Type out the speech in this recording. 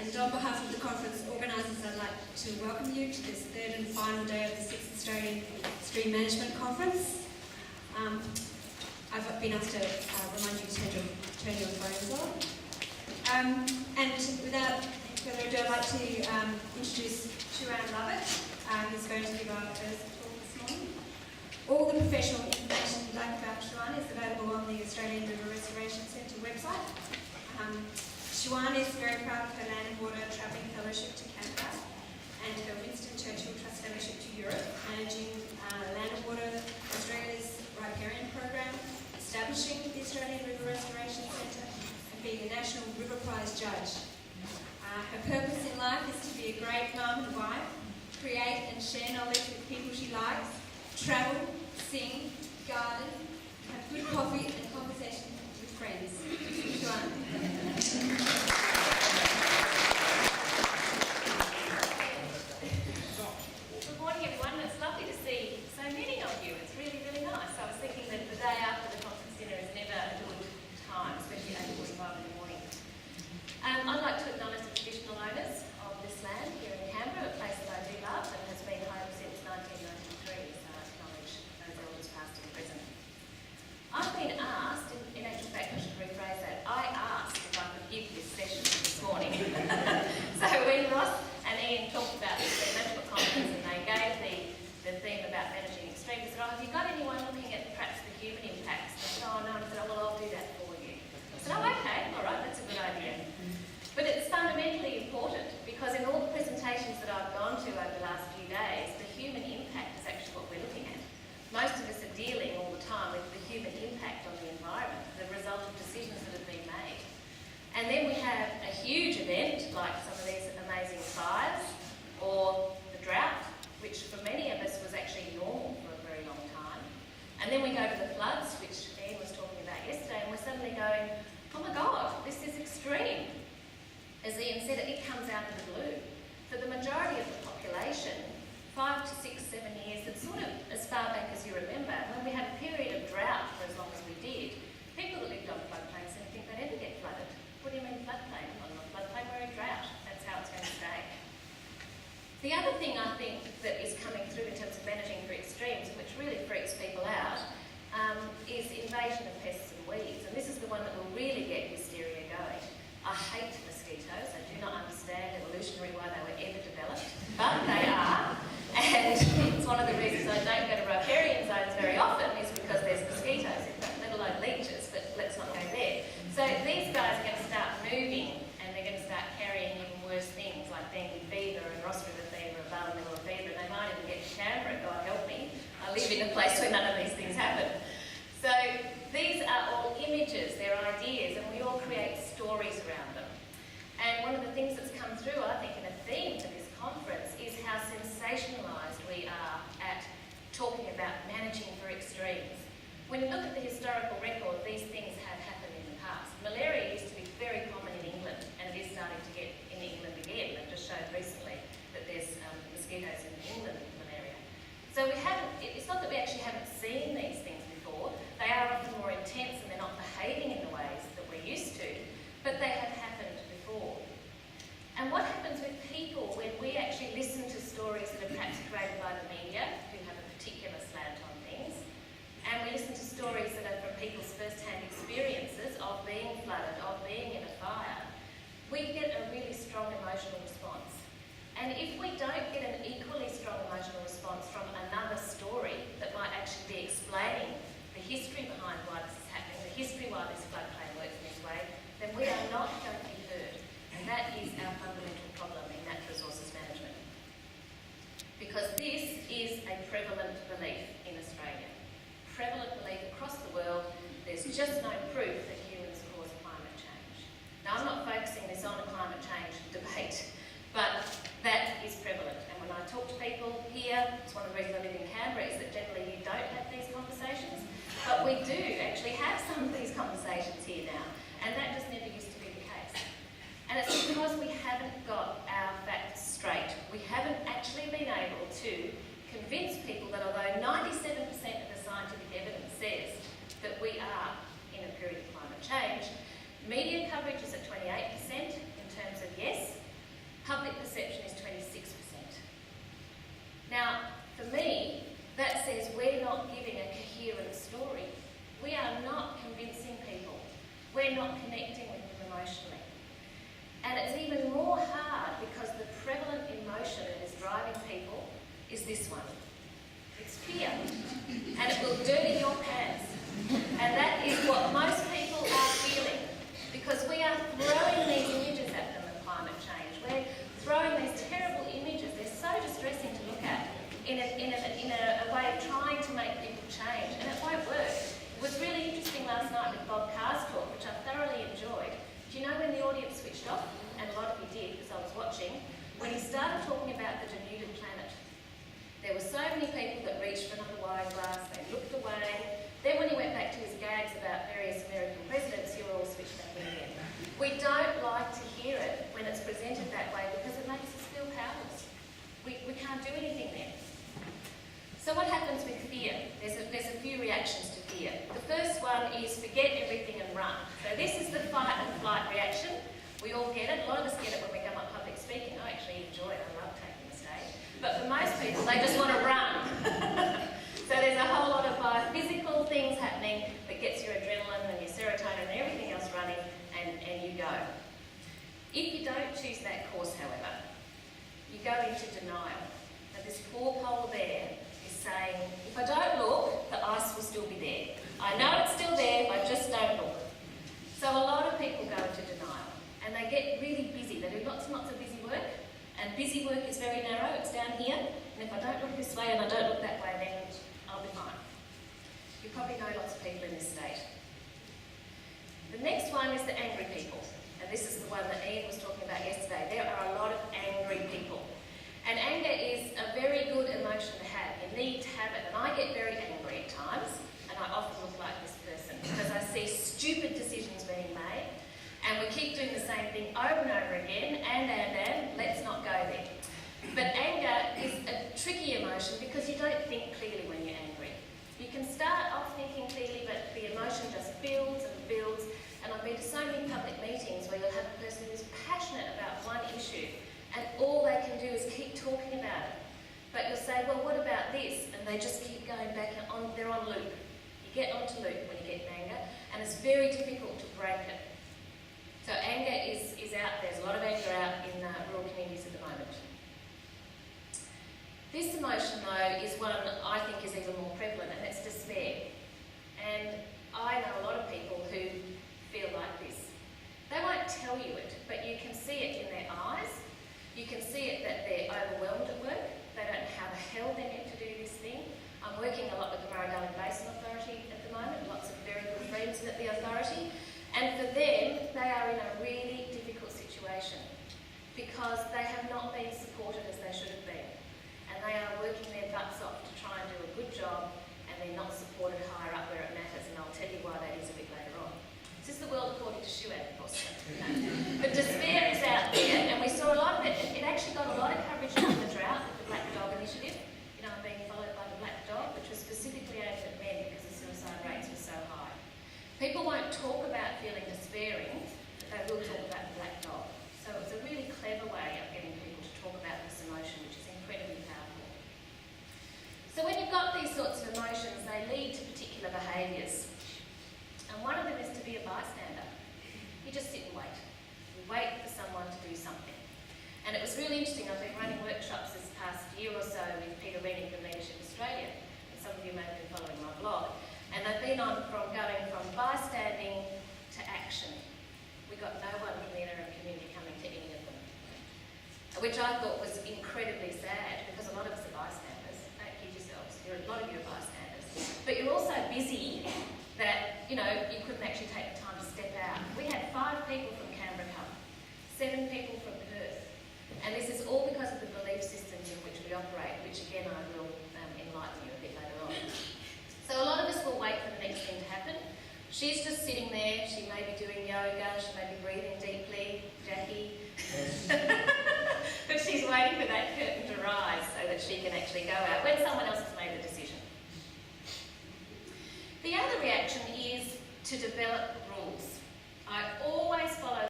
And on behalf of the conference organisers, I'd like to welcome you to this third and final day of the 6th Australian Stream Management Conference. I've been asked to remind you to turn your phones on. And without further ado, I'd like to introduce Siwan Lovett, who's going to give our first talk this morning. All the professional information you'd like about Siwan is available on the Australian River Restoration Centre website. Siwan is very proud of her Land and Water Travelling Fellowship to Canada and her Winston Churchill Trust Fellowship to Europe, managing Land and Water Australia's riparian program, establishing the Australian River Restoration Centre and being a National River Prize judge. Her purpose in life is to be a great mum and wife, create and share knowledge with people she likes, travel, sing, garden, have good coffee and conversation with friends. Siwan. Good morning, everyone. It's lovely to see so many of you. It's really, really nice. I was thinking that the day after the conference dinner is never a good time, especially at 8:45 in the morning. I'd like to acknowledge the traditional owners of this land here in Canberra, a place that I do love and has been home since 1993, so I acknowledge those elders past and present. I've been asked, in actual fact I should rephrase that, I asked if I could give this session this morning. So when Ross and Ian talked about the Stream Management Conference and they gave the theme about managing extremes, I said, have you got anyone looking at perhaps the human impacts? They said, oh no, and I said, oh well, I'll do that for you. I said, oh okay, all right, that's a good idea. But it's fundamentally important because in all the presentations that I've gone to over the last few days, the human impact is actually what we're looking at. Most of us are dealing all the time with the human impact on the environment, the result of decisions that have been made. And then we have a huge event like some of these amazing fires or the drought, which for many of us was actually normal for a very long time. And then we go to the floods, which Ian was talking about yesterday, and we're suddenly going, oh my God, this is extreme. As Ian said, it comes out of the blue. For the majority of the population, 5 to 6, 7 years, it's sort of as far back as you remember, when we had a period of drought for as long as we did, people that lived on floodplains didn't think they'd ever get flooded. What do you mean floodplain? Well, not floodplain, we're in drought. That's how it's going to stay. The other thing I think that is coming through in terms of managing for extremes, which really freaks people out, is invasion of pests and weeds. And this is the one that will really get hysteria going. I hate mosquitoes. I do not understand evolutionary why they were ever developed, but they are. And it's one of the reasons I don't go to riparian zones very often is because there's mosquitoes in them, let alone leeches, but let's not go there. So these guys are going to start moving and they're going to start carrying even worse things like dengue fever and Ross River fever and Barlow fever, and they might even get to Canberra, God help me. I live in a place where none of these things happen. So these are all images, they're ideas, and we all create stories around them. And one of the things that's come through, I think, in a theme for this conference is how sensationalised we are at talking about managing for extremes. When you look at the historical record, these things have happened in the past. Malaria used to be very common in England, and it is starting to get in England again. They've just showed recently that there's mosquitoes in England with malaria. So it's not that we actually haven't seen these things before. They are often more intense and they're not behaving in the ways that we're used to, but they have happened before. And what happens with people when we actually listen to stories that are perhaps created by the media, who have a particular slant on things, and we listen to stories that are from people's first-hand experiences of being flooded, of being in a fire, we get a really strong emotional response. And if we don't get an equally strong emotional response from another story that might actually be explaining the history behind why this is happening, the history why this floodplain works in this way, then we are not going to be heard. And that is our fundamental problem in natural resources management. Because this is a prevalent belief in Australia. Prevalent belief across the world, there's just no proof that humans cause climate change. Now, I'm not focusing this on a climate change debate, but that is prevalent. And when I talk to people here, it's one of the reasons I live in Canberra, is that generally you don't have these conversations, but we do actually have some of these conversations here now, and that just never used to be the case. And it's because we haven't got our facts straight. We haven't actually been able to convince people that although 97% of the scientific evidence says that we are in a period of climate change, media coverage is at 28% in terms of yes, this one. It's fear. And it will dirty your pants. And that is what most people are feeling. Because we are throwing these images at them of climate change. We're throwing these terrible images. They're so distressing to look at in a way of trying to make people change. And it won't work. It was really interesting last night with Bob Carr's talk, which I thoroughly enjoyed. Do you know when the audience switched off? And a lot of you did, because I was watching. When he started talking about the denuded planet, there were so many people that reached for another wine glass, they looked away. Then when he went back to his gags about various American presidents, you were all switched back in again. We don't like to hear it when it's presented that way because it makes us feel powerless. We can't do anything there. So what happens with fear? There's a few reactions to fear. The first one is forget everything and run. So this is the fight and flight reaction. We all get it. A lot of us get it when we come up public speaking. I actually enjoy it. I love taking the stage. But for most people, they just want to run. So there's a whole lot of physical things happening that gets your adrenaline and your serotonin and everything else running, and you go. If you don't choose that course, however, you go into denial. Now this poor polar bear is saying, if I don't look, the ice will still be there. I know it's still there, I just don't look. So a lot of people go into denial, and they get really busy. They do lots and lots of busy work, and busy work is very narrow, it's down here, and if I don't look this way and I don't look that way, then I'll be fine. You probably know lots of people in this state. The next one is the angry people, and this is the one that Ian was talking about yesterday. There are a lot of angry people. And anger is a very good emotion to have. You need to have it. And I get very angry at times, and I often look like this person because I see stupid decisions being made, and we keep doing the same thing over and over again, and let's not go there. But anger is a tricky emotion because you don't think clearly when you're angry. You can start off thinking clearly, but the emotion just builds and builds. And I've been to so many public meetings where you'll have a person who's passionate about one issue, and all they can do is keep talking about it. But you'll say, well, what about this? And they just keep going back, and they're on loop. You get onto loop when you get in anger, and it's very difficult to break it. So anger is out there. There's a lot of anger out in rural communities at the moment. This emotion, though, is one I think is even more prevalent, and it's despair. And I know a lot of people who feel like this. They won't tell you it, but you can see it in their eyes. You can see it that they're overwhelmed at work. They don't know how the hell they're meant to do this thing. I'm working a lot with the Murray-Darling Basin Authority at the moment, lots of very good friends at the authority. And for them, they are in a really difficult situation because they have not been supported as they should have been. And they are working their butts off to try and do a good job, and they're not supported higher up where it matters, and I'll tell you why that is a bit later on. This is the world according to Siwan, of course. But despair is out there, and we saw a lot of it. It actually got a lot of coverage during the drought with the Black Dog Initiative. You know, I'm being followed by the Black Dog, which was specifically aimed at men because the suicide rates were so high. People won't talk about feeling despairing, but they will talk about the Black Dog. So it was a really clever way of getting people to talk about this emotion, which is incredibly powerful. So when you've got these sorts of emotions, they lead to particular behaviours. And one of them is to be a bystander. You just sit and wait. You wait for someone to do something. And it was really interesting. I've been running workshops this past year or so with Peter Rennie from Leadership Australia, and some of you may have been following my blog. And they've been on from going from bystanding to action. We got no one from the NRM community coming to any of them, which I thought was incredibly sad because a lot of us are bystanders. Don't kid yourselves. A lot of you are bystanders. But you're also busy that, you know, you couldn't actually take the time to step out. We had 5 people from Canberra come, 7 people from Perth. And this is all because of the belief systems in which we operate, which again I will enlighten you a bit later on. So a lot of us will wait for the next thing to happen. She's just sitting there, she may be doing yoga, she may be breathing deeply, Jackie. But she's waiting for that curtain to rise so that she can actually go out when someone else has made a decision. The other reaction is to develop